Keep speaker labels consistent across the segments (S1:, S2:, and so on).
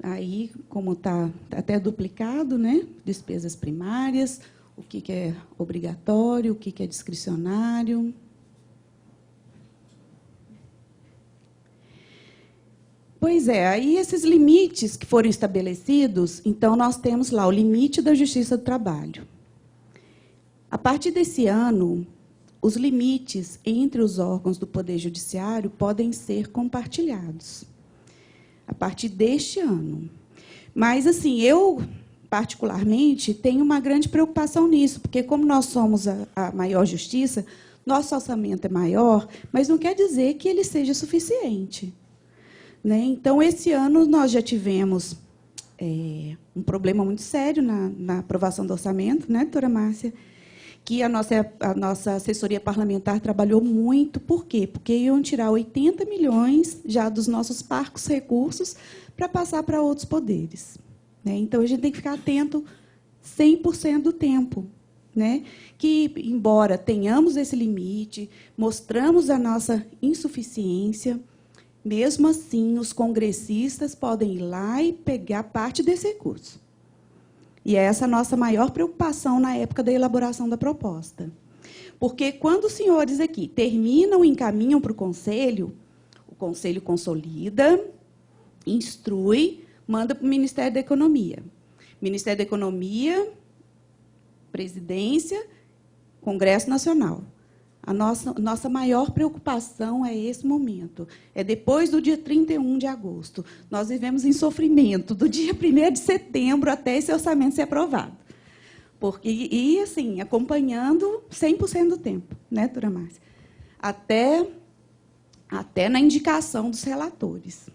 S1: aí, como está até duplicado, né? Despesas primárias, o que é obrigatório, o que é discricionário. Pois é, aí esses limites que foram estabelecidos, então nós temos lá o limite da Justiça do Trabalho. A partir desse ano, os limites entre os órgãos do Poder Judiciário podem ser compartilhados. A partir deste ano. Mas, assim, eu, particularmente, tenho uma grande preocupação nisso, porque, como nós somos a maior justiça, nosso orçamento é maior, mas não quer dizer que ele seja suficiente. Né? Então, esse ano, nós já tivemos um problema muito sério na aprovação do orçamento, né, doutora Márcia? Que a nossa assessoria parlamentar trabalhou muito. Por quê? Porque iam tirar 80 milhões já dos nossos parcos recursos para passar para outros poderes. Né? Então, a gente tem que ficar atento 100% do tempo. Né? Que, embora tenhamos esse limite, mostramos a nossa insuficiência, mesmo assim, os congressistas podem ir lá e pegar parte desse recurso. E é essa a nossa maior preocupação na época da elaboração da proposta. Porque, quando os senhores aqui terminam e encaminham para o Conselho consolida, instrui, manda para o Ministério da Economia. Ministério da Economia, Presidência, Congresso Nacional. A nossa maior preocupação é esse momento. É depois do dia 31 de agosto. Nós vivemos em sofrimento do dia 1º de setembro até esse orçamento ser aprovado. E, assim, acompanhando 100% do tempo, né, doutora Márcia? Até na indicação dos relatores.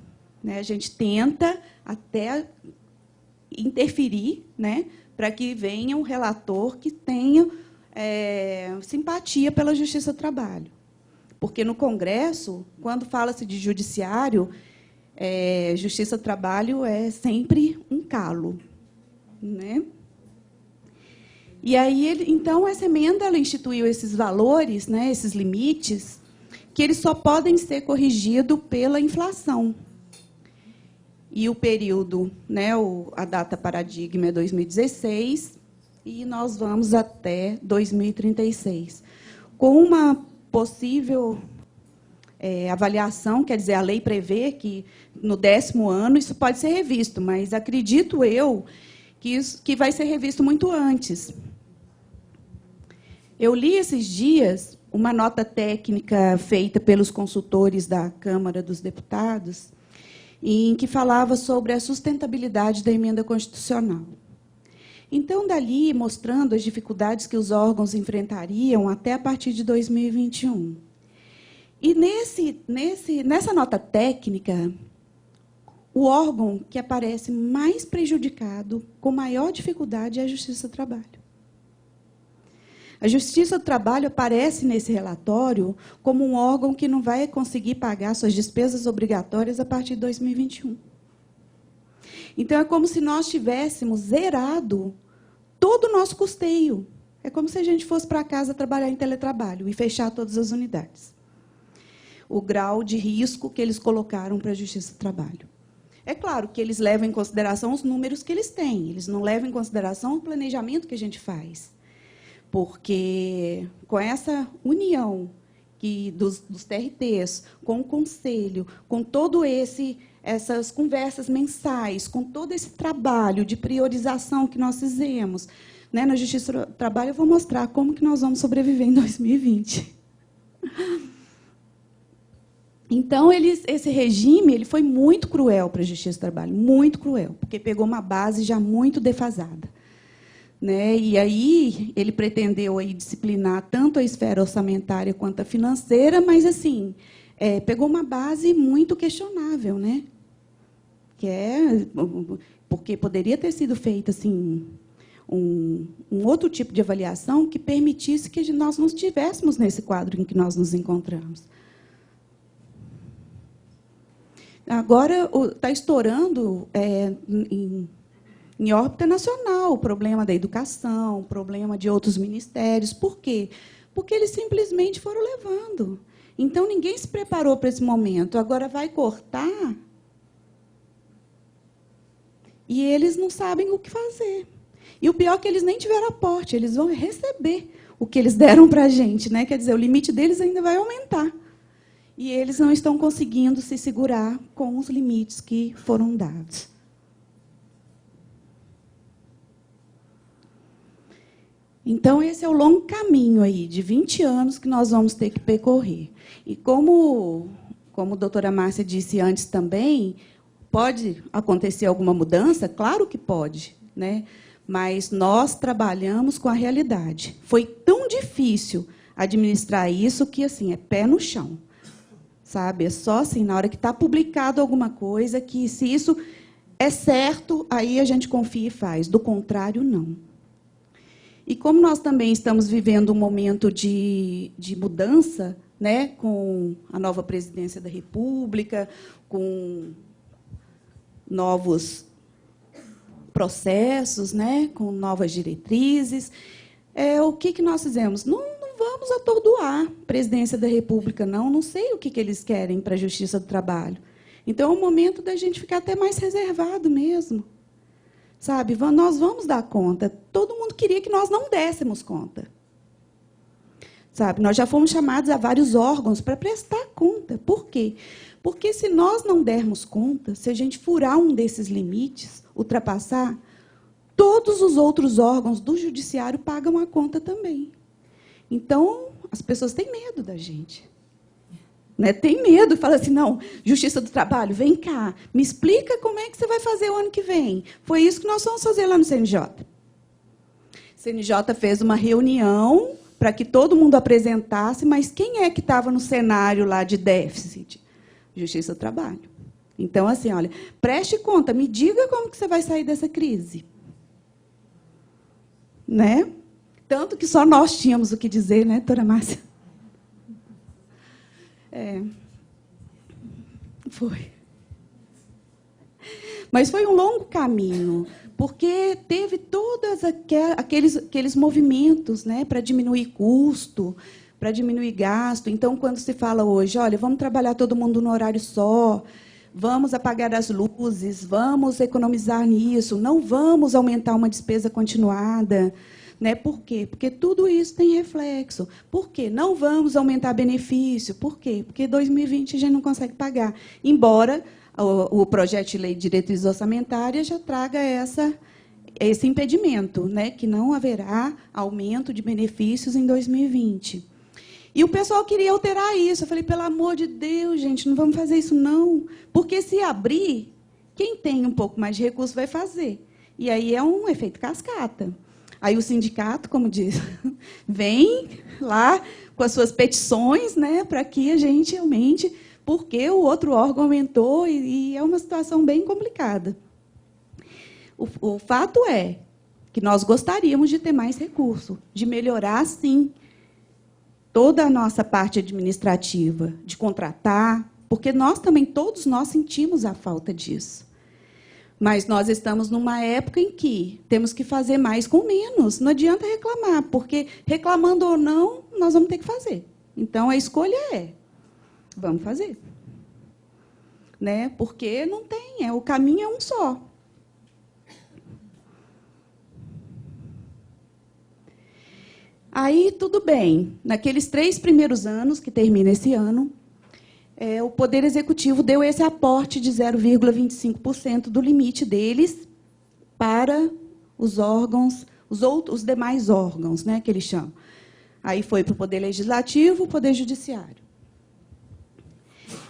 S1: Né? A gente tenta até interferir, né, para que venha um relator que tenha simpatia pela Justiça do Trabalho. Porque, no Congresso, quando fala-se de judiciário, Justiça do Trabalho é sempre um calo. Né? E aí, então, essa emenda ela instituiu esses valores, né, esses limites, que eles só podem ser corrigidos pela inflação. E o período, né, a data paradigma é 2016, e nós vamos até 2036. Com uma possível avaliação, quer dizer, a lei prevê que, no 10º ano, isso pode ser revisto, mas acredito eu que vai ser revisto muito antes. Eu li esses dias uma nota técnica feita pelos consultores da Câmara dos Deputados, em que falava sobre a sustentabilidade da emenda constitucional. Então, dali, mostrando as dificuldades que os órgãos enfrentariam até a partir de 2021. E, nessa nota técnica, o órgão que aparece mais prejudicado, com maior dificuldade, é a Justiça do Trabalho. A Justiça do Trabalho aparece nesse relatório como um órgão que não vai conseguir pagar suas despesas obrigatórias a partir de 2021. Então, é como se nós tivéssemos zerado todo o nosso custeio. É como se a gente fosse para casa trabalhar em teletrabalho e fechar todas as unidades. O grau de risco que eles colocaram para a Justiça do Trabalho. É claro que eles levam em consideração os números que eles têm, eles não levam em consideração o planejamento que a gente faz. Porque, com essa união dos TRTs, com o Conselho, com todo essas conversas mensais, com todo esse trabalho de priorização que nós fizemos, né, na Justiça do Trabalho, eu vou mostrar como que nós vamos sobreviver em 2020. Então, esse regime ele foi muito cruel para a Justiça do Trabalho, muito cruel, porque pegou uma base já muito defasada. Né? E aí ele pretendeu aí disciplinar tanto a esfera orçamentária quanto a financeira, mas assim pegou uma base muito questionável, né? Porque poderia ter sido feito assim um outro tipo de avaliação que permitisse que nós não estivéssemos nesse quadro em que nós nos encontramos. Agora está estourando em órbita nacional, o problema da educação, o problema de outros ministérios. Por quê? Porque eles simplesmente foram levando. Então, ninguém se preparou para esse momento. Agora, vai cortar? e eles não sabem o que fazer. E o pior é que eles nem tiveram aporte, eles vão receber o que eles deram para a gente, né? Quer dizer, o limite deles ainda vai aumentar. E eles não estão conseguindo se segurar com os limites que foram dados. Então, esse é o longo caminho aí, de 20 anos que nós vamos ter que percorrer. E como a doutora Márcia disse antes também, pode acontecer alguma mudança? Claro que pode, né? Mas nós trabalhamos com a realidade. Foi tão difícil administrar isso que assim, é pé no chão. Sabe? É só assim, na hora que está publicado alguma coisa, que se isso é certo, aí a gente confia e faz. Do contrário, não. E como nós também estamos vivendo um momento de mudança, né, com a nova presidência da República, com novos processos, né, com novas diretrizes, o que nós fizemos? Não vamos atordoar a presidência da República, não sei o que eles querem para a Justiça do Trabalho. Então, é o momento da gente ficar até mais reservado mesmo. Sabe, nós vamos dar conta. Todo mundo queria que nós não dessemos conta. Sabe, nós já fomos chamados a vários órgãos para prestar conta. Por quê? Porque se nós não dermos conta, se a gente furar um desses limites, ultrapassar, todos os outros órgãos do judiciário pagam a conta também. Então, as pessoas têm medo da gente. Né? Tem medo, fala assim, não, Justiça do Trabalho, vem cá, me explica como é que você vai fazer o ano que vem. Foi isso que nós vamos fazer lá no CNJ. O CNJ fez uma reunião para que todo mundo apresentasse, mas quem é que estava no cenário lá de déficit? Justiça do Trabalho. Então, assim, olha, preste conta, me diga como que você vai sair dessa crise. Né? Tanto que só nós tínhamos o que dizer, né, doutora Márcia? Foi. Mas foi um longo caminho, porque teve todos aqueles movimentos, né, para diminuir custo, para diminuir gasto. Então, quando se fala hoje, olha, vamos trabalhar todo mundo no horário só, vamos apagar as luzes, vamos economizar nisso, não vamos aumentar uma despesa continuada. Né? Por quê? Porque tudo isso tem reflexo. Por quê? Não vamos aumentar benefício. Por quê? Porque 2020 a gente não consegue pagar. Embora o projeto de lei de diretrizes orçamentárias já traga esse impedimento, né? Que não haverá aumento de benefícios em 2020. E o pessoal queria alterar isso. Eu falei, pelo amor de Deus, gente, não vamos fazer isso, não. Porque se abrir, quem tem um pouco mais de recurso vai fazer. E aí é um efeito cascata. Aí o sindicato, como diz, vem lá com as suas petições, né, para que a gente aumente, porque o outro órgão aumentou e é uma situação bem complicada. O fato é que nós gostaríamos de ter mais recurso, de melhorar, sim, toda a nossa parte administrativa, de contratar, porque nós também, todos nós sentimos a falta disso. Mas nós estamos numa época em que temos que fazer mais com menos. Não adianta reclamar, porque reclamando ou não, nós vamos ter que fazer. Então, a escolha vamos fazer. Né? Porque não tem, o caminho é um só. Aí, tudo bem. Naqueles 3 primeiros anos, que termina esse ano, o Poder Executivo deu esse aporte de 0,25% do limite deles para os órgãos, os demais órgãos, né, que eles chamam. Aí foi para o Poder Legislativo, o Poder Judiciário.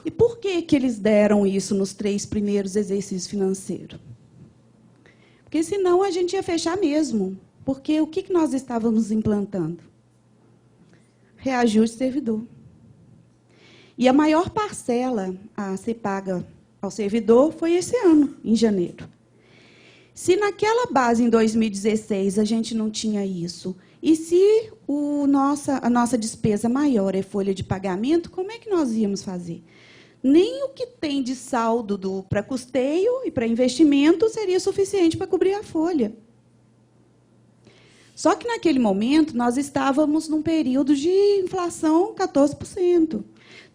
S1: E por que eles deram isso nos 3 primeiros exercícios financeiros? Porque, senão, a gente ia fechar mesmo. Porque o que nós estávamos implantando? Reajuste servidor. E a maior parcela a ser paga ao servidor foi esse ano, em janeiro. Se naquela base, em 2016, a gente não tinha isso, e se a nossa despesa maior é folha de pagamento, como é que nós íamos fazer? Nem o que tem de saldo para custeio e para investimento seria suficiente para cobrir a folha. Só que, naquele momento, nós estávamos num período de inflação 14%.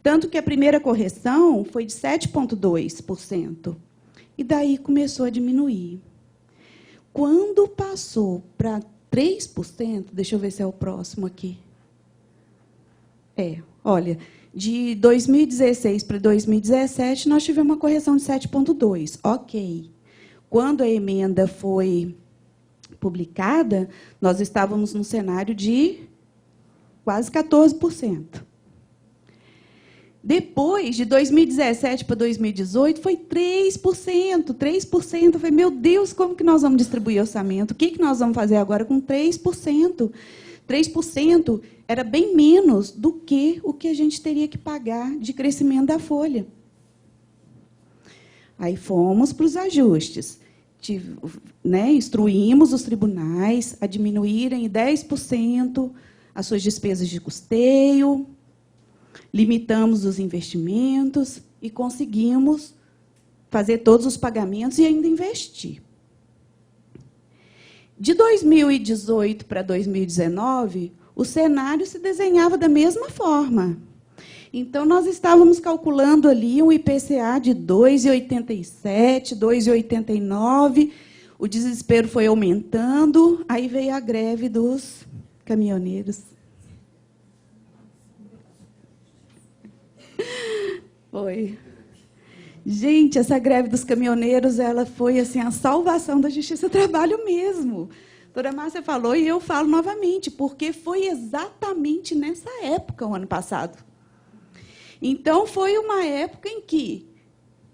S1: Tanto que a primeira correção foi de 7,2%. E daí começou a diminuir. Quando passou para 3%, deixa eu ver se é o próximo aqui. Olha, de 2016 para 2017, nós tivemos uma correção de 7,2%. Ok. Quando a emenda foi publicada, nós estávamos num cenário de quase 14%. Depois, de 2017 para 2018, foi 3%. 3%. Eu falei, meu Deus, como que nós vamos distribuir orçamento? O que nós vamos fazer agora com 3%? 3% era bem menos do que o que a gente teria que pagar de crescimento da folha. Aí fomos para os ajustes. Instruímos os tribunais a diminuírem em 10% as suas despesas de custeio, limitamos os investimentos e conseguimos fazer todos os pagamentos e ainda investir. De 2018 para 2019, o cenário se desenhava da mesma forma. Então, nós estávamos calculando ali um IPCA de 2,87, 2,89, o desespero foi aumentando, aí veio a greve dos caminhoneiros. Foi. Gente, essa greve dos caminhoneiros, ela foi assim, a salvação da Justiça do Trabalho mesmo. A doutora Márcia falou, e eu falo novamente, porque foi exatamente nessa época, o ano passado. Então, foi uma época em que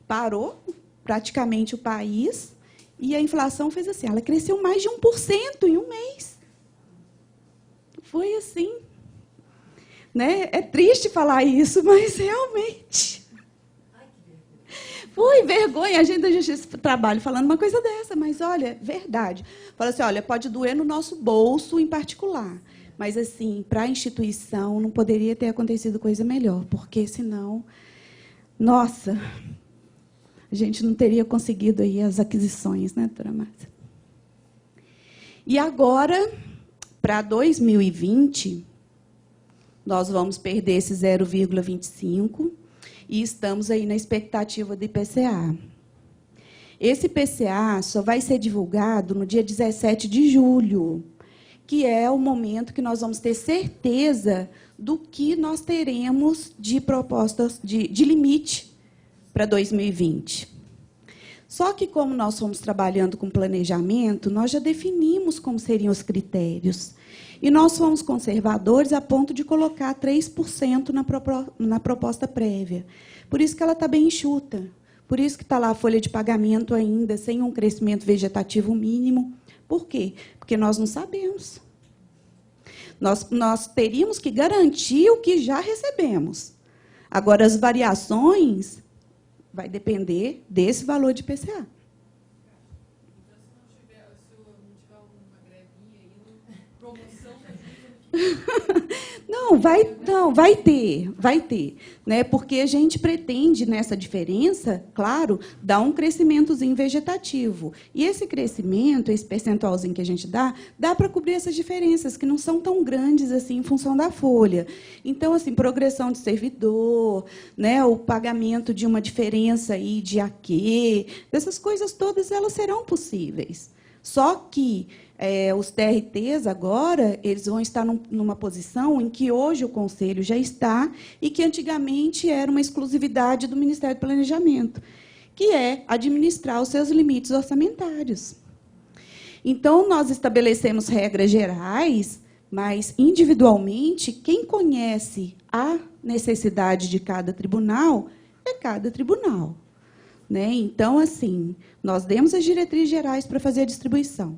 S1: parou praticamente o país e a inflação fez assim, ela cresceu mais de 1% em um mês. Foi assim. Né? É triste falar isso, mas realmente... Foi vergonha, a gente da Justiça do Trabalho falando uma coisa dessa, mas, olha, verdade. Fala assim, olha, pode doer no nosso bolso em particular, mas, assim, para a instituição não poderia ter acontecido coisa melhor, porque, senão, nossa, a gente não teria conseguido aí as aquisições, né, doutora Márcia? E agora, para 2020, nós vamos perder esse 0,25%, e estamos aí na expectativa do IPCA. Esse IPCA só vai ser divulgado no dia 17 de julho, que é o momento que nós vamos ter certeza do que nós teremos de propostas de limite para 2020. Só que, como nós fomos trabalhando com planejamento, nós já definimos como seriam os critérios. E nós fomos conservadores a ponto de colocar 3% na proposta prévia. Por isso que ela está bem enxuta. Por isso que está lá a folha de pagamento ainda, sem um crescimento vegetativo mínimo. Por quê? Porque nós não sabemos. Nós teríamos que garantir o que já recebemos. Agora, as variações vai depender desse valor de IPCA. Não, vai ter, né? Porque a gente pretende, nessa diferença, claro, dar um crescimentozinho vegetativo. E esse crescimento, esse percentualzinho que a gente dá para cobrir essas diferenças, que não são tão grandes assim em função da folha. Então, assim, progressão de servidor, né? O pagamento de uma diferença aí de AQ, dessas coisas todas, elas serão possíveis. Só que os TRTs, agora, eles vão estar numa posição em que hoje o Conselho já está e que antigamente era uma exclusividade do Ministério do Planejamento, que é administrar os seus limites orçamentários. Então, nós estabelecemos regras gerais, mas, individualmente, quem conhece a necessidade de cada tribunal é cada tribunal. Né? Então, assim, nós demos as diretrizes gerais para fazer a distribuição.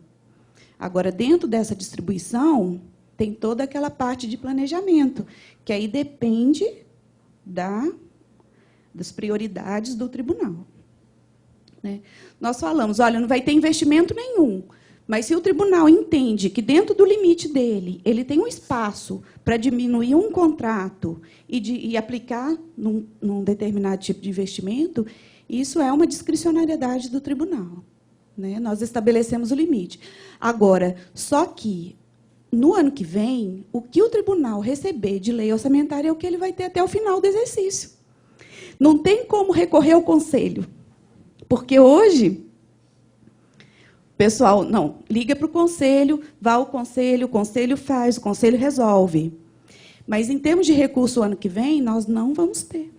S1: Agora, dentro dessa distribuição, tem toda aquela parte de planejamento, que aí depende das prioridades do tribunal. Né? Nós falamos, olha, não vai ter investimento nenhum, mas se o tribunal entende que, dentro do limite dele, ele tem um espaço para diminuir um contrato e aplicar num determinado tipo de investimento, isso é uma discricionariedade do tribunal. Né? Nós estabelecemos o limite. Agora, só que, no ano que vem, o que o tribunal receber de lei orçamentária é o que ele vai ter até o final do exercício. Não tem como recorrer ao Conselho, porque hoje Pessoal, não, liga para o conselho, vá ao conselho, o conselho faz, o conselho resolve. Mas, em termos de recurso, o ano que vem, nós não vamos ter.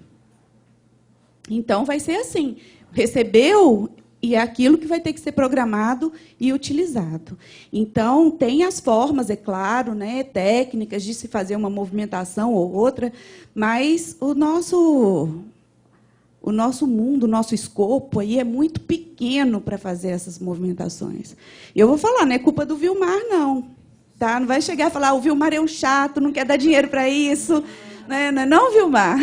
S1: Então, vai ser assim, recebeu, e é aquilo que vai ter que ser programado e utilizado. Então, tem as formas, é claro, né, técnicas de se fazer uma movimentação ou outra, mas o nosso mundo, o nosso escopo aí é muito pequeno para fazer essas movimentações. E eu vou falar, não é culpa do Vilmar, não. Tá? Não vai chegar e falar, o Vilmar é um chato, não quer dar dinheiro para isso. Né? Não é não, Vilmar?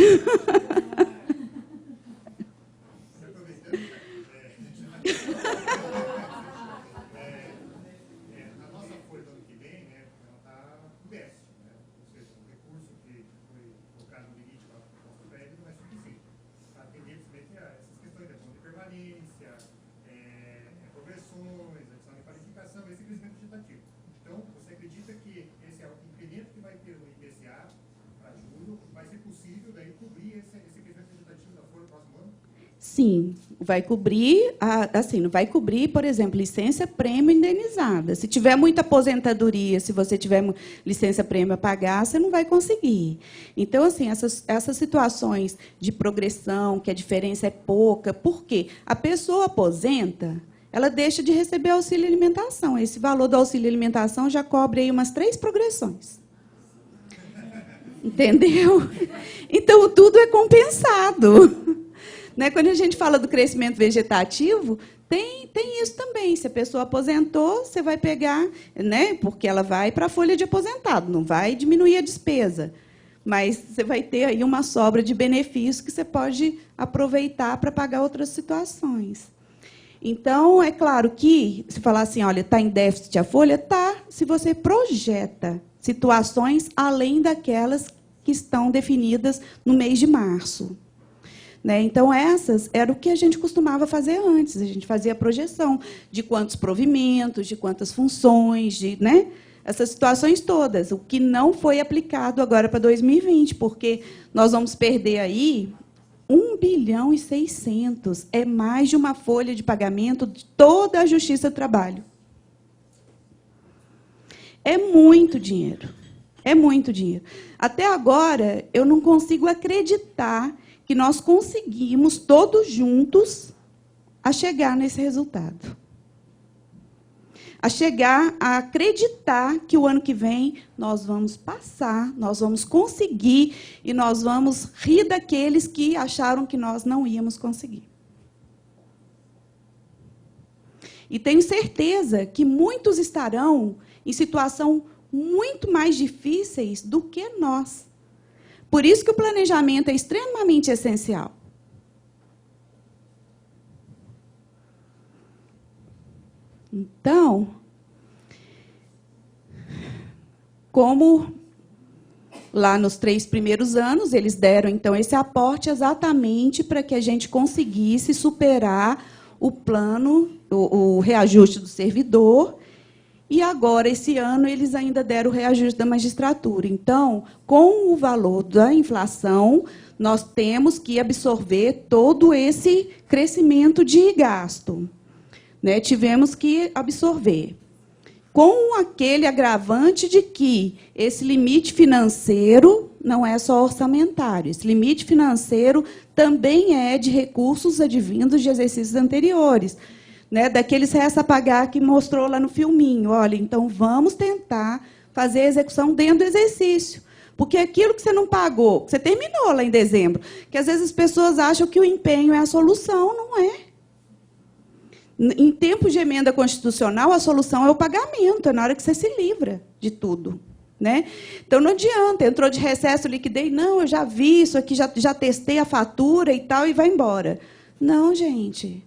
S1: Sim, vai cobrir, assim, não vai cobrir, por exemplo, licença-prêmio indenizada. Se tiver muita aposentadoria, se você tiver licença-prêmio a pagar, você não vai conseguir. Então, assim, essas situações de progressão, que a diferença é pouca, por quê? A pessoa aposenta, ela deixa de receber auxílio alimentação. Esse valor do auxílio alimentação já cobre aí umas 3 progressões. Entendeu? Então, tudo é compensado. Né? Quando a gente fala do crescimento vegetativo, tem isso também. Se a pessoa aposentou, você vai pegar, né? Porque ela vai para a folha de aposentado, não vai diminuir a despesa. Mas você vai ter aí uma sobra de benefício que você pode aproveitar para pagar outras situações. Então, é claro que, se falar assim, olha, está em déficit a folha, está, se você projeta situações além daquelas que estão definidas no mês de março. Né? Então, essas era o que a gente costumava fazer antes. A gente fazia a projeção de quantos provimentos, de quantas funções, né? Essas situações todas. O que não foi aplicado agora para 2020, porque nós vamos perder aí 1,6 bilhão. É mais de uma folha de pagamento de toda a Justiça do Trabalho. É muito dinheiro. É muito dinheiro. Até agora, eu não consigo acreditar que nós conseguimos, todos juntos, a chegar nesse resultado. A chegar a acreditar que o ano que vem nós vamos passar, nós vamos conseguir e nós vamos rir daqueles que acharam que nós não íamos conseguir. E tenho certeza que muitos estarão em situação muito mais difíceis do que nós. Por isso que o planejamento é extremamente essencial. Então, como lá nos 3 primeiros anos, eles deram, então, esse aporte exatamente para que a gente conseguisse superar o plano, o reajuste do servidor. E agora, esse ano, eles ainda deram o reajuste da magistratura. Então, com o valor da inflação, nós temos que absorver todo esse crescimento de gasto. Né? Tivemos que absorver. Com aquele agravante de que esse limite financeiro não é só orçamentário. Esse limite financeiro também é de recursos advindos de exercícios anteriores. Né, daqueles resta a pagar que mostrou lá no filminho. Olha, então vamos tentar fazer a execução dentro do exercício. Porque aquilo que você não pagou, que você terminou lá em dezembro, que às vezes as pessoas acham que o empenho é a solução, não é. Em tempos de emenda constitucional, a solução é o pagamento, é na hora que você se livra de tudo. Né? Então, não adianta, entrou de recesso, liquidei, não, eu já vi isso aqui, já testei a fatura e tal, e vai embora. Não, gente.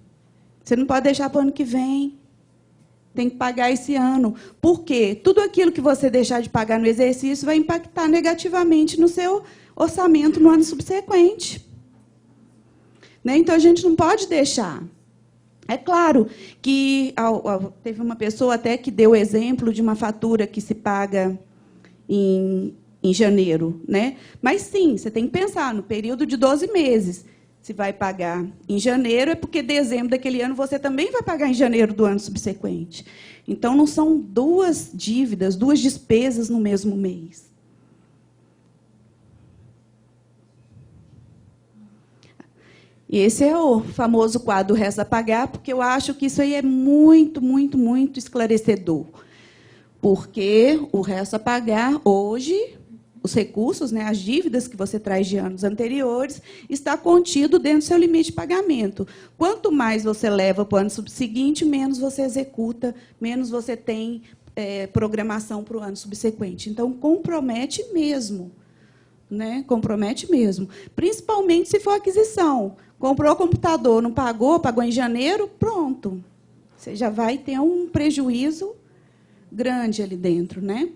S1: Você não pode deixar para o ano que vem. Tem que pagar esse ano. Por quê? Tudo aquilo que você deixar de pagar no exercício vai impactar negativamente no seu orçamento no ano subsequente. Né? Então, a gente não pode deixar. É claro que teve uma pessoa até que deu o exemplo de uma fatura que se paga em janeiro. Né? Mas, sim, você tem que pensar no período de 12 meses. se vai pagar em janeiro, é porque dezembro daquele ano você também vai pagar em janeiro do ano subsequente. Então, não são duas dívidas, duas despesas no mesmo mês. E esse é o famoso quadro resto a pagar, porque eu acho que isso aí é muito, muito, muito esclarecedor. Porque o resto a pagar, hoje, os recursos, né, as dívidas que você traz de anos anteriores, está contido dentro do seu limite de pagamento. Quanto mais você leva para o ano subsequente, menos você executa, menos você tem programação para o ano subsequente. Então, compromete mesmo. Né? Compromete mesmo. Principalmente se for aquisição. Comprou o computador, não pagou, pagou em janeiro, pronto. Você já vai ter um prejuízo grande ali dentro, né?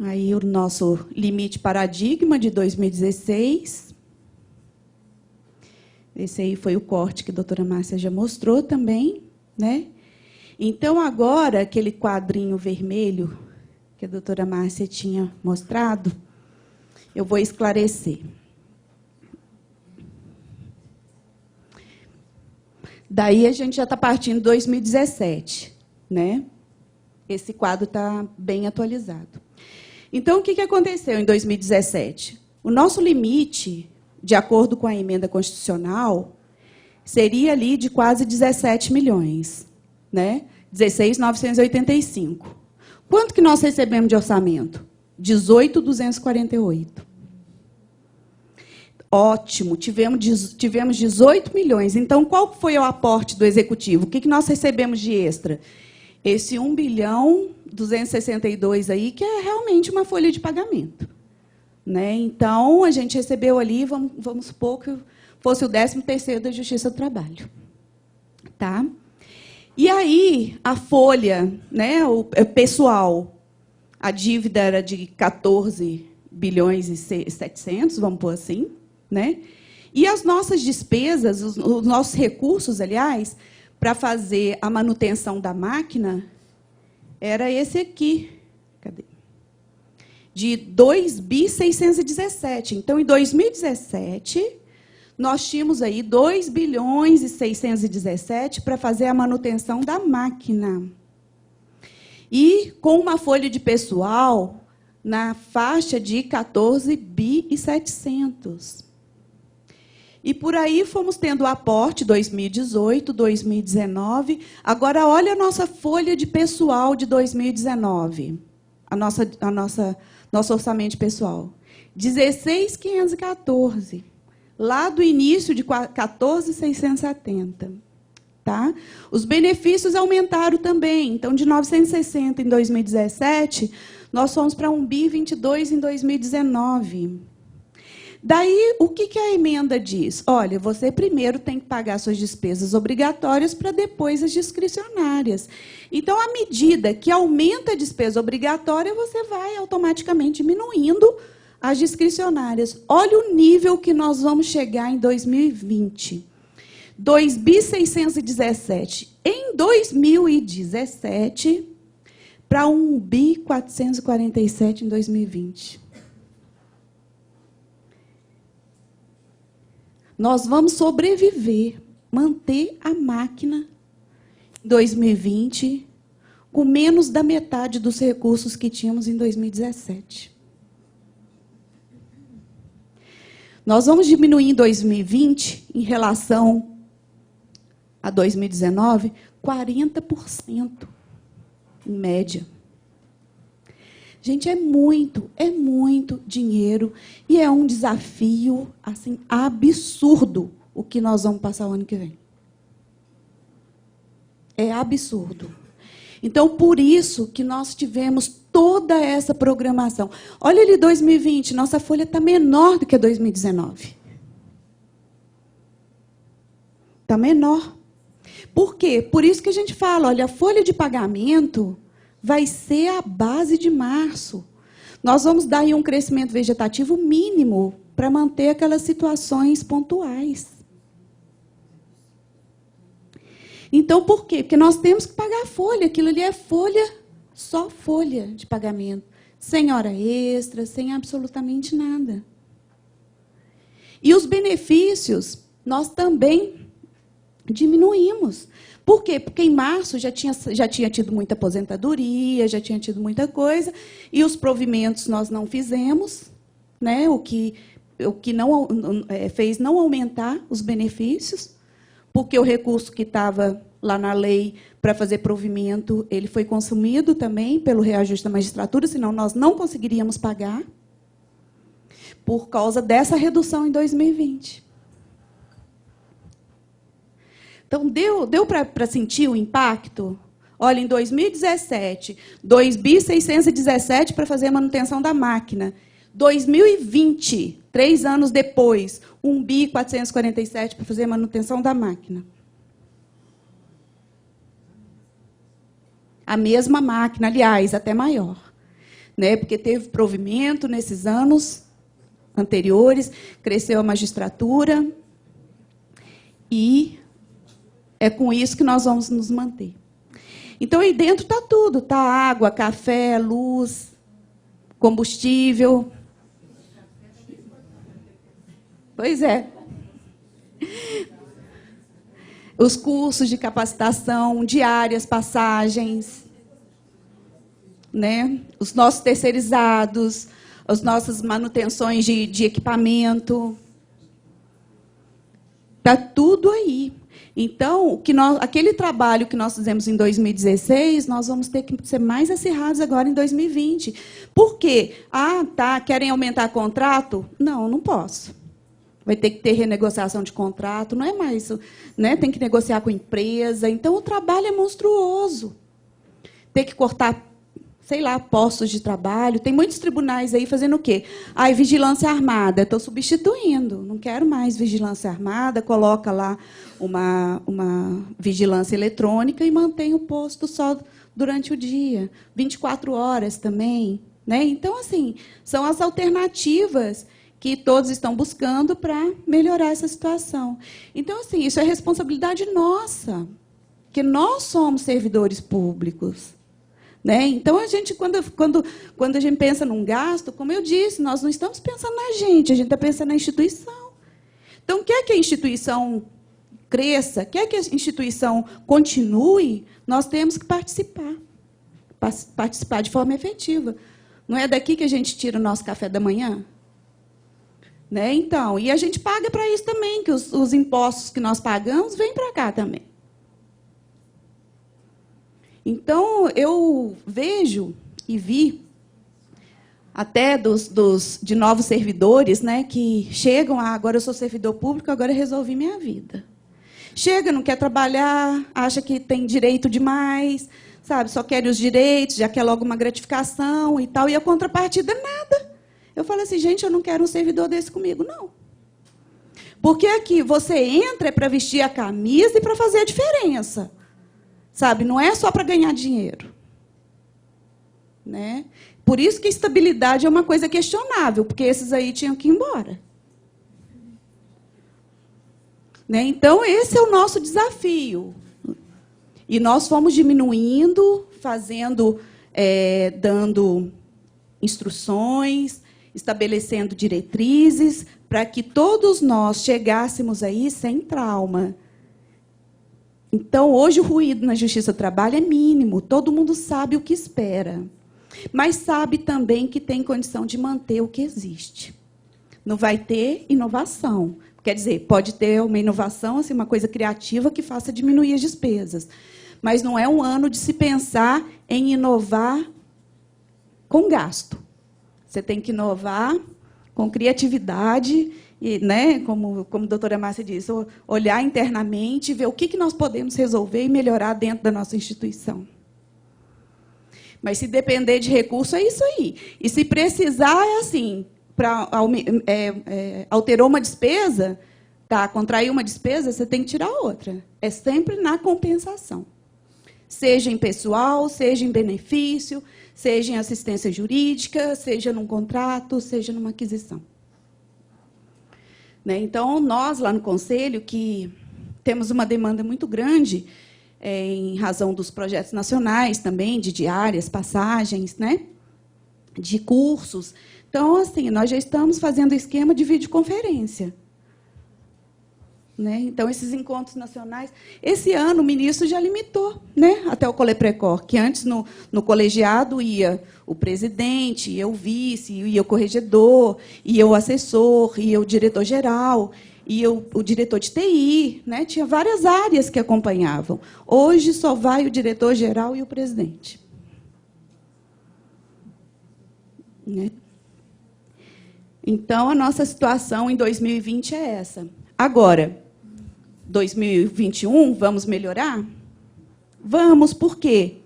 S1: Aí o nosso limite paradigma de 2016. Esse aí foi o corte que a doutora Márcia já mostrou também, né? Então, agora, aquele quadrinho vermelho que a doutora Márcia tinha mostrado, eu vou esclarecer. Daí, a gente já está partindo de 2017, né? Esse quadro está bem atualizado. Então, o que aconteceu em 2017? O nosso limite, de acordo com a emenda constitucional, seria ali de quase 17 milhões, né? 16.985. Quanto que nós recebemos de orçamento? 18.248. Ótimo, tivemos 18 milhões. Então, qual foi o aporte do Executivo? O que nós recebemos de extra? Esse 1.262 aí, que é realmente uma folha de pagamento. Né? Então, a gente recebeu ali, vamos supor que fosse o 13º da Justiça do Trabalho. Tá? E aí, a folha, né, o pessoal, a dívida era de 14 bilhões e 700, vamos pôr assim, né? E as nossas despesas, os nossos recursos, aliás, para fazer a manutenção da máquina, era esse aqui. Cadê? De 2.617. Então, em 2017, nós tínhamos aí 2.617 para fazer a manutenção da máquina. E com uma folha de pessoal na faixa de 14.700. E por aí fomos tendo o aporte 2018, 2019. Agora, olha a nossa folha de pessoal de 2019. Nosso orçamento pessoal. 16.514. Lá do início de 14.670. Tá? Os benefícios aumentaram também. Então, de 960 em 2017, nós fomos para 1.022 em 2019. Daí, o que a emenda diz? Olha, você primeiro tem que pagar suas despesas obrigatórias para depois as discricionárias. Então, à medida que aumenta a despesa obrigatória, você vai automaticamente diminuindo as discricionárias. Olha o nível que nós vamos chegar em 2020. 2.617 em 2017 para 1.447 em 2020. Nós vamos sobreviver, manter a máquina em 2020 com menos da metade dos recursos que tínhamos em 2017. Nós vamos diminuir em 2020, em relação a 2019, 40%, em média. Gente, é muito dinheiro e é um desafio assim absurdo o que nós vamos passar o ano que vem. É absurdo. Então, por isso que nós tivemos toda essa programação. Olha ali 2020, nossa folha está menor do que 2019. Está menor. Por quê? Por isso que a gente fala, olha, a folha de pagamento vai ser a base de março. Nós vamos dar aí um crescimento vegetativo mínimo para manter aquelas situações pontuais. Então, por quê? Porque nós temos que pagar a folha. Aquilo ali é folha, só folha de pagamento. sem hora extra, sem absolutamente nada. E os benefícios, nós também diminuímos. Por quê? Porque em março já tinha tido muita aposentadoria, já tinha tido muita coisa, e os provimentos nós não fizemos, né? O que não fez não aumentar os benefícios, porque o recurso que estava lá na lei para fazer provimento, ele foi consumido também pelo reajuste da magistratura, senão nós não conseguiríamos pagar, por causa dessa redução em 2020. Então, deu para sentir o impacto? Olha, em 2017, 2.617 para fazer a manutenção da máquina. 2020, 3 anos depois, 1.447 para fazer a manutenção da máquina. A mesma máquina, aliás, até maior, né? Porque teve provimento nesses anos anteriores, cresceu a magistratura, e é com isso que nós vamos nos manter. Então, aí dentro está tudo, está água, café, luz, combustível. Pois é. Os cursos de capacitação, diárias, passagens, né? Os nossos terceirizados, as nossas manutenções de equipamento. Está tudo aí. Então, aquele trabalho que nós fizemos em 2016, nós vamos ter que ser mais acirrados agora em 2020. Por quê? Querem aumentar contrato? Não, não posso. Vai ter que ter renegociação de contrato, não é mais, né? Tem que negociar com a empresa. Então, o trabalho é monstruoso. Tem que cortar, sei lá, postos de trabalho. Tem muitos tribunais aí fazendo o quê? Vigilância armada. Estou substituindo. Não quero mais vigilância armada. Coloca lá uma vigilância eletrônica e mantém o posto só durante o dia. 24 horas também, né? Então, assim, são as alternativas que todos estão buscando para melhorar essa situação. Então, assim, isso é responsabilidade nossa, porque nós somos servidores públicos. Né? Então, a gente, quando a gente pensa num gasto, como eu disse, nós não estamos pensando na gente está pensando na instituição. Então, quer que a instituição cresça, quer que a instituição continue, nós temos que participar de forma efetiva. Não é daqui que a gente tira o nosso café da manhã? Né? Então, e a gente paga para isso também, que os impostos que nós pagamos vêm para cá também. Então, eu vejo e vi até de novos servidores, né, que chegam, agora eu sou servidor público, agora eu resolvi minha vida. Chega, não quer trabalhar, acha que tem direito demais, sabe, só quer os direitos, já quer logo uma gratificação e tal, e a contrapartida é nada. Eu falo assim, gente, eu não quero um servidor desse comigo, não. Porque aqui você entra para vestir a camisa e para fazer a diferença. Sabe, não é só para ganhar dinheiro. Né? Por isso que a estabilidade é uma coisa questionável, porque esses aí tinham que ir embora. Né? Então, esse é o nosso desafio. E nós fomos diminuindo, dando instruções, estabelecendo diretrizes, para que todos nós chegássemos aí sem trauma. Então, hoje, o ruído na Justiça do Trabalho é mínimo, todo mundo sabe o que espera. Mas sabe também que tem condição de manter o que existe. Não vai ter inovação. Quer dizer, pode ter uma inovação, assim, uma coisa criativa que faça diminuir as despesas. Mas não é um ano de se pensar em inovar com gasto. Você tem que inovar com criatividade, e, né, como a doutora Márcia disse, olhar internamente, ver o que nós podemos resolver e melhorar dentro da nossa instituição. Mas, se depender de recurso, é isso aí. E, se precisar, é assim, alterou uma despesa, contraiu uma despesa, você tem que tirar outra. É sempre na compensação. Seja em pessoal, seja em benefício, seja em assistência jurídica, seja num contrato, seja numa aquisição. Né? Então, nós, lá no Conselho, que temos uma demanda muito grande, em razão dos projetos nacionais também, de diárias, passagens, né? de cursos. Então, assim, nós já estamos fazendo esquema de videoconferência. Né? Então, esses encontros nacionais... Esse ano, o ministro já limitou, né, até o Coleprecor, que antes, no colegiado, ia o presidente, ia o vice, ia o corregedor, ia o assessor, ia o diretor-geral, ia o diretor de TI. Né? Tinha várias áreas que acompanhavam. Hoje, só vai o diretor-geral e o presidente. Né? Então, a nossa situação em 2020 é essa. Agora, 2021, vamos melhorar? Vamos, por quê?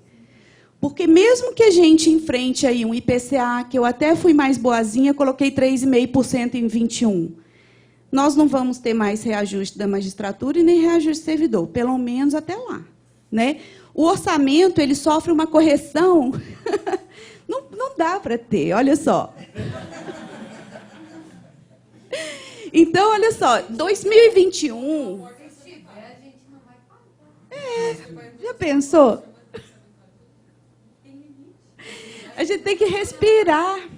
S1: Porque mesmo que a gente enfrente aí um IPCA, que eu até fui mais boazinha, coloquei 3,5% em 21, nós não vamos ter mais reajuste da magistratura e nem reajuste do servidor, pelo menos até lá. Né? O orçamento ele sofre uma correção, não dá para ter, olha só. Então, olha só, 2021... já pensou? A gente tem que respirar.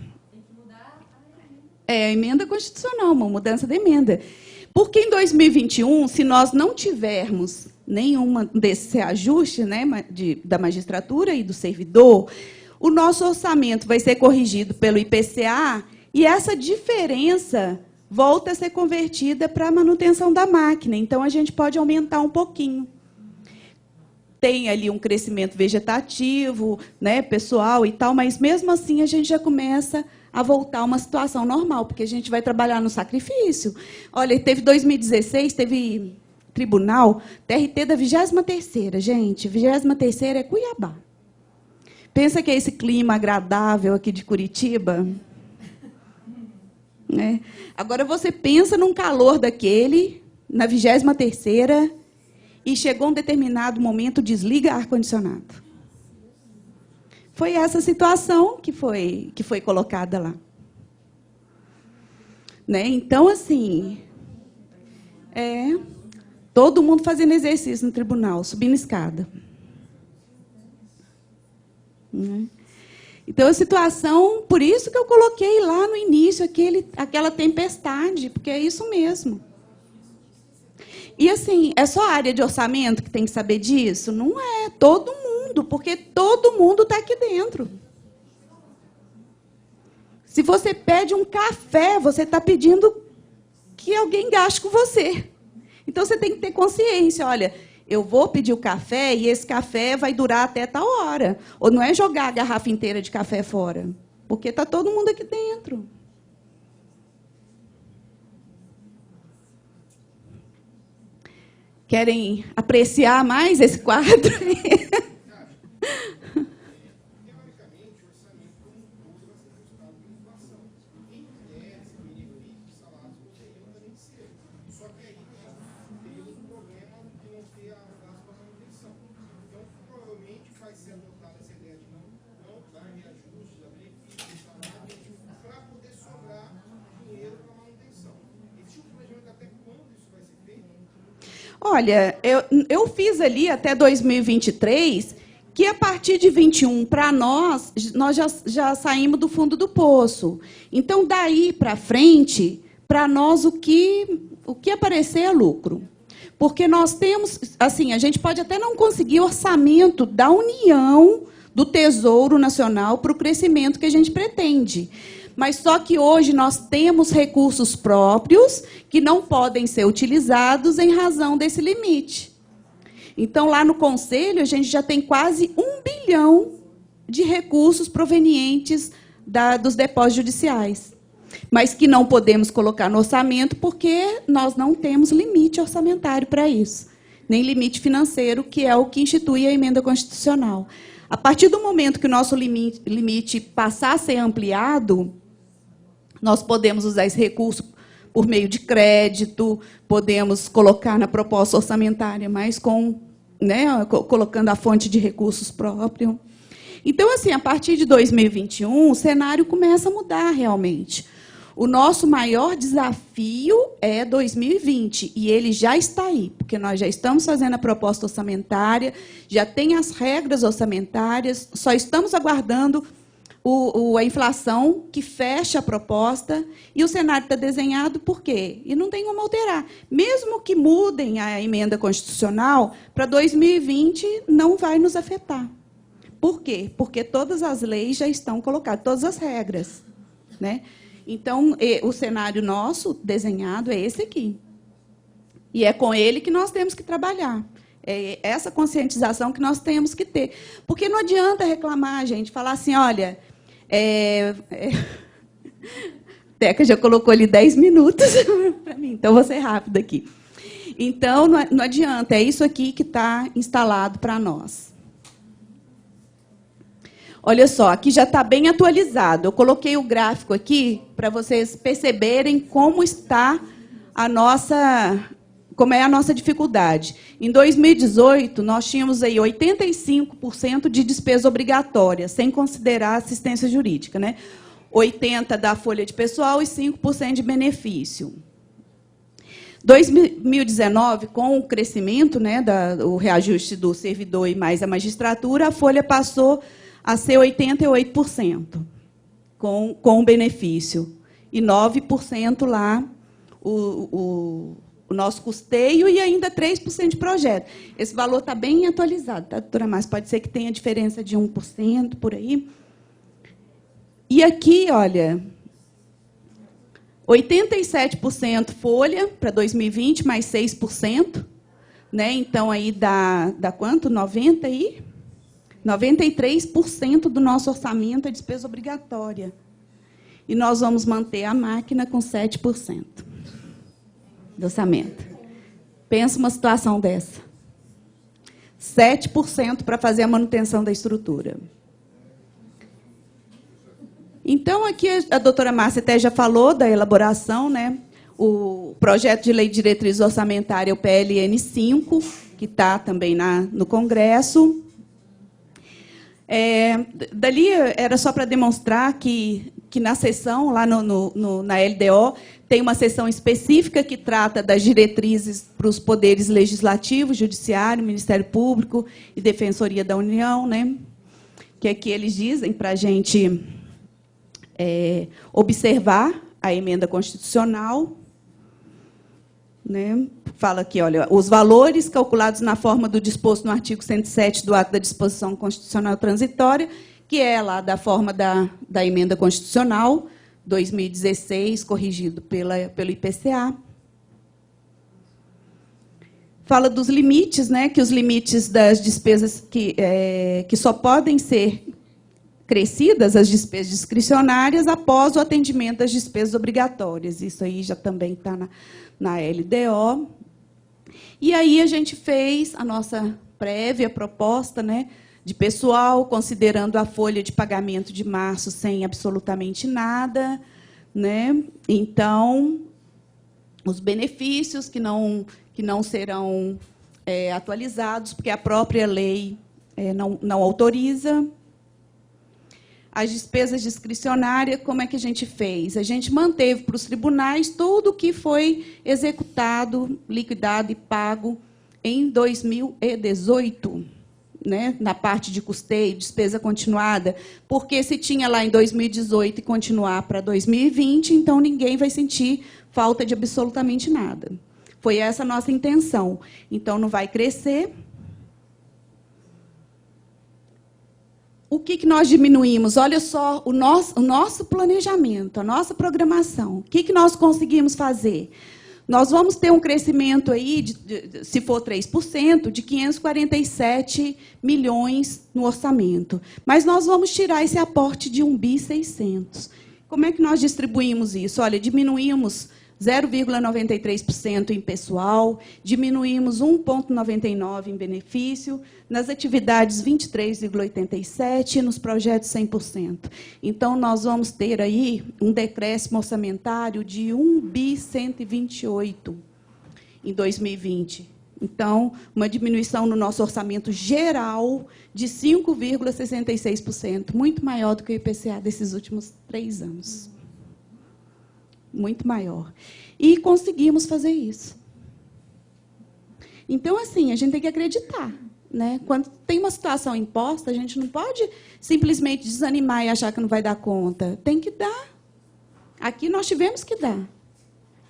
S1: É a emenda constitucional, uma mudança da emenda. Porque em 2021, se nós não tivermos nenhuma desses reajustes, né, da magistratura e do servidor, o nosso orçamento vai ser corrigido pelo IPCA e essa diferença volta a ser convertida para a manutenção da máquina. Então, a gente pode aumentar um pouquinho. Tem ali um crescimento vegetativo, né, pessoal e tal, mas, mesmo assim, a gente já começa a voltar a uma situação normal, porque a gente vai trabalhar no sacrifício. Olha, teve 2016, teve tribunal, TRT da 23ª, gente. 23ª é Cuiabá. Pensa que é esse clima agradável aqui de Curitiba? Né? Agora, você pensa num calor daquele, na 23ª, e chegou um determinado momento, desliga ar-condicionado. Foi essa situação que foi colocada lá. Né? Então, assim, todo mundo fazendo exercício no tribunal, subindo escada. Né? Então, a situação, por isso que eu coloquei lá no início aquela tempestade, porque é isso mesmo. E, assim, é só a área de orçamento que tem que saber disso? Não é, todo mundo, porque todo mundo está aqui dentro. Se você pede um café, você está pedindo que alguém gaste com você. Então, você tem que ter consciência, olha, eu vou pedir o café e esse café vai durar até tal hora. Ou não é jogar a garrafa inteira de café fora, porque está todo mundo aqui dentro. Querem apreciar mais esse quadro? Olha, eu fiz ali até 2023, que a partir de 21, para nós já saímos do fundo do poço. Então, daí para frente, para nós, o que aparecer é lucro. Porque nós temos, assim, a gente pode até não conseguir orçamento da União, do Tesouro Nacional, para o crescimento que a gente pretende. Mas só que hoje nós temos recursos próprios que não podem ser utilizados em razão desse limite. Então, lá no Conselho, a gente já tem quase 1 bilhão de recursos provenientes dos depósitos judiciais, mas que não podemos colocar no orçamento porque nós não temos limite orçamentário para isso, nem limite financeiro, que é o que institui a emenda constitucional. A partir do momento que o nosso limite passar a ser ampliado, nós podemos usar esse recurso por meio de crédito, podemos colocar na proposta orçamentária, mas colocando a fonte de recursos próprio. Então, assim, a partir de 2021, o cenário começa a mudar realmente. O nosso maior desafio é 2020, e ele já está aí, porque nós já estamos fazendo a proposta orçamentária, já tem as regras orçamentárias, só estamos aguardando a inflação que fecha a proposta, e o cenário está desenhado por quê? E não tem como alterar. Mesmo que mudem a emenda constitucional, para 2020 não vai nos afetar. Por quê? Porque todas as leis já estão colocadas, todas as regras, né? Então, o cenário nosso desenhado é esse aqui. E é com ele que nós temos que trabalhar. É essa conscientização que nós temos que ter. Porque não adianta reclamar, gente, falar assim, olha... Teca já colocou ali 10 minutos para mim, então vou ser rápida aqui. Então, não adianta, é isso aqui que está instalado para nós. Olha só, aqui já está bem atualizado. Eu coloquei o gráfico aqui para vocês perceberem como está como é a nossa dificuldade. Em 2018, nós tínhamos aí 85% de despesa obrigatória, sem considerar assistência jurídica, né? 80% da folha de pessoal e 5% de benefício. 2019, com o crescimento, né, o reajuste do servidor e mais a magistratura, a folha passou a ser 88%, com o benefício, e 9% lá o nosso custeio e ainda 3% de projeto. Esse valor está bem atualizado, tá, doutora Márcia? Pode ser que tenha diferença de 1% por aí. E aqui, olha, 87% folha para 2020, mais 6%. Né? Então, aí dá quanto? 93% do nosso orçamento é despesa obrigatória. E nós vamos manter a máquina com 7%. Do orçamento. Pensa uma situação dessa. 7% para fazer a manutenção da estrutura. Então, aqui a doutora Márcia até já falou da elaboração, né? O projeto de lei de diretriz orçamentária, o PLN 5, que está também no Congresso. Dali era só para demonstrar que na seção, lá na LDO, tem uma seção específica que trata das diretrizes para os poderes legislativo, judiciário, Ministério Público e Defensoria da União, né? Que aqui eles dizem para a gente observar a emenda constitucional. Né? Fala aqui, olha, os valores calculados na forma do disposto no artigo 107 do ato da disposição constitucional transitória, que é lá da forma da emenda constitucional 2016, corrigido pelo IPCA. Fala dos limites, né, que os limites das despesas que só podem ser crescidas, as despesas discricionárias, após o atendimento das despesas obrigatórias. Isso aí já também está na LDO. E aí a gente fez a nossa prévia proposta, né, de pessoal, considerando a folha de pagamento de março sem absolutamente nada, né? Então, os benefícios que não serão atualizados, porque a própria lei não autoriza. As despesas discricionárias, como é que a gente fez? A gente manteve para os tribunais tudo o que foi executado, liquidado e pago em 2018, né, na parte de custeio, despesa continuada, porque se tinha lá em 2018 e continuar para 2020, então ninguém vai sentir falta de absolutamente nada. Foi essa a nossa intenção. Então, não vai crescer. O que nós diminuímos? Olha só, o nosso planejamento, a nossa programação. O que nós conseguimos fazer? Nós vamos ter um crescimento aí, se for 3%, de 547 milhões no orçamento. Mas nós vamos tirar esse aporte de 1.600 bi. Como é que nós distribuímos isso? Olha, diminuímos 0,93% em pessoal, diminuímos 1,99% em benefício, nas atividades 23,87% e nos projetos 100%. Então, nós vamos ter aí um decréscimo orçamentário de 1.128 bi em 2020. Então, uma diminuição no nosso orçamento geral de 5,66%, muito maior do que o IPCA desses últimos 3 anos. Muito maior. E conseguimos fazer isso. Então, assim, a gente tem que acreditar. né? Quando tem uma situação imposta, a gente não pode simplesmente desanimar e achar que não vai dar conta. Tem que dar. Aqui nós tivemos que dar.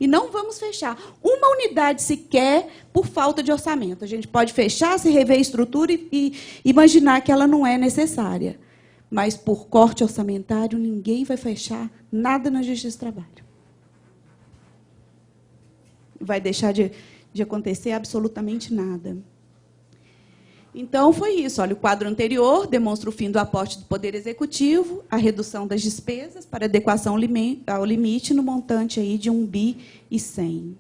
S1: E não vamos fechar uma unidade sequer por falta de orçamento. A gente pode fechar, se rever a estrutura e imaginar que ela não é necessária. Mas, por corte orçamentário, ninguém vai fechar nada na Justiça do Trabalho. Vai deixar de acontecer absolutamente nada. Então, foi isso. Olha, o quadro anterior demonstra o fim do aporte do Poder Executivo, a redução das despesas para adequação ao limite no montante aí de 1,1 bi.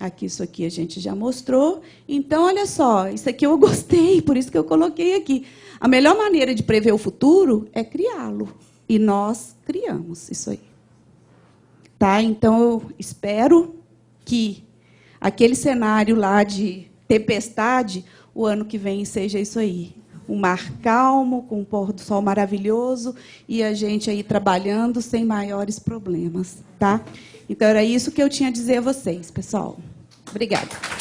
S1: Aqui, isso aqui a gente já mostrou. Então, olha só, isso aqui eu gostei, por isso que eu coloquei aqui. A melhor maneira de prever o futuro é criá-lo. E nós criamos isso aí. Tá? Então, eu espero que aquele cenário lá de tempestade, o ano que vem seja isso aí. Um mar calmo, com um pôr do sol maravilhoso, e a gente aí trabalhando sem maiores problemas. Tá? Então, era isso que eu tinha a dizer a vocês, pessoal. Obrigada.